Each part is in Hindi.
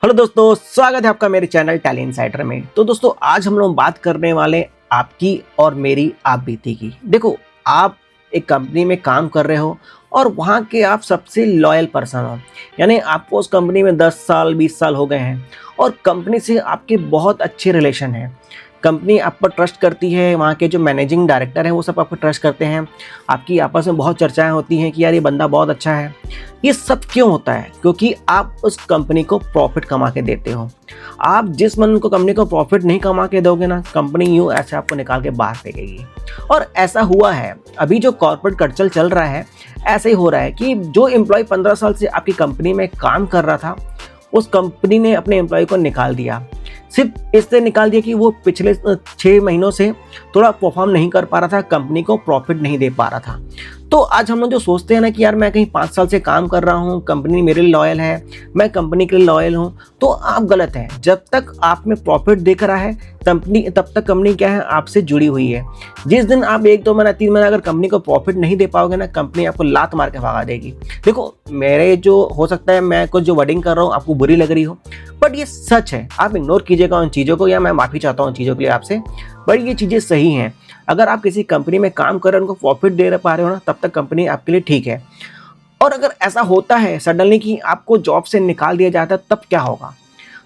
हेलो दोस्तों, स्वागत है आपका मेरे चैनल टैलेंट इनसाइडर में। तो दोस्तों, आज हम लोग बात करने वाले आपकी और मेरी आप बीती की। देखो, आप एक कंपनी में काम कर रहे हो और वहाँ के आप सबसे लॉयल पर्सन हो, यानी आपको उस कंपनी में 10 साल 20 साल हो गए हैं और कंपनी से आपके बहुत अच्छे रिलेशन हैं। कंपनी आप पर ट्रस्ट करती है, वहाँ के जो मैनेजिंग डायरेक्टर हैं वो सब आप पर ट्रस्ट करते हैं। आपकी आपस में बहुत चर्चाएं होती हैं कि यार ये बंदा बहुत अच्छा है। ये सब क्यों होता है? क्योंकि आप उस कंपनी को प्रॉफिट कमा के देते हो। आप जिस मन को कंपनी को प्रॉफिट नहीं कमा के दोगे ना, कंपनी यूँ ऐसे आपको निकाल के बाहर फेंकेगी। और ऐसा हुआ है, अभी जो कॉर्पोरेट कल्चर चल रहा है ऐसे ही हो रहा है कि जो एम्प्लॉय 15 साल से आपकी कंपनी में काम कर रहा था, उस कंपनी ने अपने एम्प्लॉय को निकाल दिया। सिर्फ इससे निकाल दिया कि वो पिछले 6 महीनों से थोड़ा परफॉर्म नहीं कर पा रहा था, कंपनी को प्रॉफिट नहीं दे पा रहा था। तो आज हम लोग जो सोचते हैं ना कि यार मैं कहीं 5 साल से काम कर रहा हूँ, कंपनी मेरे लिए लॉयल है, मैं कंपनी के लिए लॉयल हूँ, तो आप गलत हैं। जब तक आप में प्रॉफिट दिख रहा है तब तक कंपनी क्या है, आपसे जुड़ी हुई है। जिस दिन आप 1-2 महीना 3 महीना अगर कंपनी को प्रॉफिट नहीं दे पाओगे ना, कंपनी आपको लात मार के भगा देगी। देखो, मेरे जो हो सकता है मैं कुछ जो वर्डिंग कर रहा हूँ आपको बुरी लग रही हो, बट ये सच है। आप इग्नोर कीजिएगा उन चीज़ों को, या मैं माफ़ी चाहता हूँ उन चीज़ों के लिए आपसे, बट ये चीज़ें सही हैं। अगर आप किसी कंपनी में काम कर रहे हो, उनको प्रॉफिट दे पा रहे हो ना, तब तक कंपनी आपके लिए ठीक है। और अगर ऐसा होता है सडनली कि आपको जॉब से निकाल दिया जाता है, तब क्या होगा?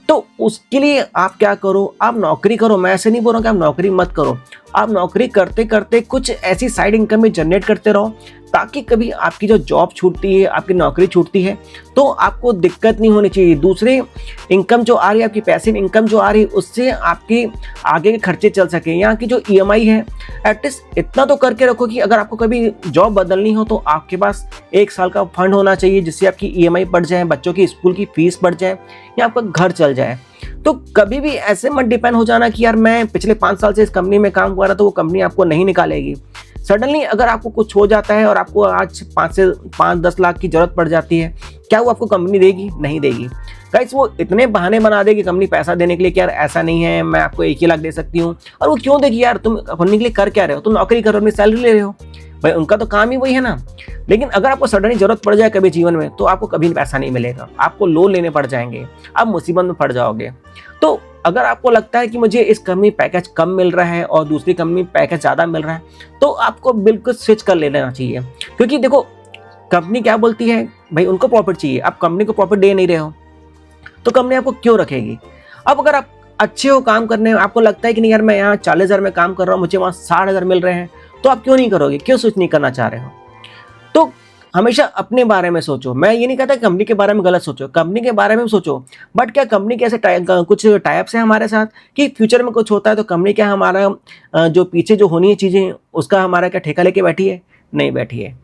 तो उसके लिए आप क्या करो, आप नौकरी करो। मैं ऐसे नहीं बोल रहा हूँ कि आप नौकरी मत करो। आप नौकरी करते करते कुछ ऐसी साइड इनकम भी जनरेट करते रहो, ताकि कभी आपकी जो जॉब छूटती है, आपकी नौकरी छूटती है, तो आपको दिक्कत नहीं होनी चाहिए। दूसरे इनकम जो आ रही है, आपकी पैसिव इनकम जो आ रही है, उससे आपके आगे के खर्चे चल सके। यहाँ की जो EMI है, एटलीस्ट इतना तो करके रखो कि अगर आपको कभी जॉब बदलनी हो तो आपके पास 1 साल का फंड होना चाहिए, जिससे आपकी EMI बढ़ जाए, बच्चों की स्कूल की फीस बढ़ जाए, या आपका घर चल जाए। तो कभी भी ऐसे मत डिपेंड हो जाना कि यार मैं पिछले 5 साल से इस कंपनी में काम कर रहा तो वो कंपनी आपको नहीं निकालेगी। सडनली अगर आपको कुछ हो जाता है और आपको आज 5-10 लाख की जरूरत पड़ जाती है, क्या वो आपको कंपनी देगी? नहीं देगी। गाइस, वो इतने बहाने बना देगी कंपनी पैसा देने के लिए कि यार ऐसा नहीं है, मैं आपको 1 ही लाख दे सकती हूँ। और वो क्यों देगी यार? तुम कंपनी के लिए कर क्या रहे हो? तुम नौकरी कर रहे हो, अपनी सैलरी ले रहे हो, भाई उनका तो काम ही वही है ना। लेकिन अगर आपको सडनली जरूरत पड़ जाए कभी जीवन में, तो आपको कभी पैसा नहीं मिलेगा, आपको लोन लेने पड़ जाएंगे, आप मुसीबत में पड़ जाओगे। तो अगर आपको लगता है कि मुझे इस कंपनी पैकेज कम मिल रहा है और दूसरी कंपनी पैकेज ज़्यादा मिल रहा है, तो आपको बिल्कुल स्विच कर लेना चाहिए। क्योंकि देखो, कंपनी क्या बोलती है, भाई उनको प्रॉफिट चाहिए, आप कंपनी को प्रॉफिट दे नहीं रहे हो, तो कंपनी आपको क्यों रखेगी? अब अगर आप अच्छे हो काम करने में, आपको लगता है कि नहीं यार मैं यहाँ 40,000 में काम कर रहा हूँ, मुझे वहाँ 60,000 मिल रहे हैं, तो आप क्यों नहीं करोगे? क्यों स्विच नहीं करना चाह रहे हो? तो हमेशा अपने बारे में सोचो। मैं ये नहीं कहता कंपनी के बारे में गलत सोचो, कंपनी के बारे में सोचो, बट क्या कंपनी के ऐसे कुछ टाइप्स हैं हमारे साथ कि फ्यूचर में कुछ होता है तो कंपनी क्या हमारा जो पीछे जो होनी है चीज़ें, उसका हमारा क्या ठेका लेके बैठी है? नहीं बैठी है।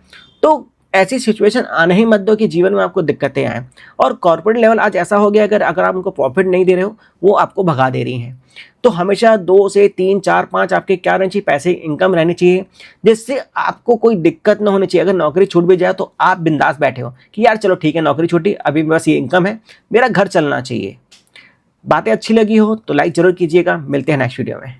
तो ऐसी सिचुएशन आने ही मत दो कि जीवन में आपको दिक्कतें आएँ। और कॉर्पोरेट लेवल आज ऐसा हो गया, अगर आप उनको प्रॉफिट नहीं दे रहे हो, वो आपको भगा दे रही हैं। तो हमेशा 2 से 3, 4, 5 आपके क्या रहनी चाहिए? पैसे इनकम रहनी चाहिए, जिससे आपको कोई दिक्कत ना होनी चाहिए। अगर नौकरी छूट भी जाए तो आप बिंदास बैठे हो कि यार चलो ठीक है, नौकरी छूटी, अभी बस ये इनकम है, मेरा घर चलना चाहिए। बातें अच्छी लगी हो तो लाइक जरूर कीजिएगा। मिलते हैं नेक्स्ट वीडियो में।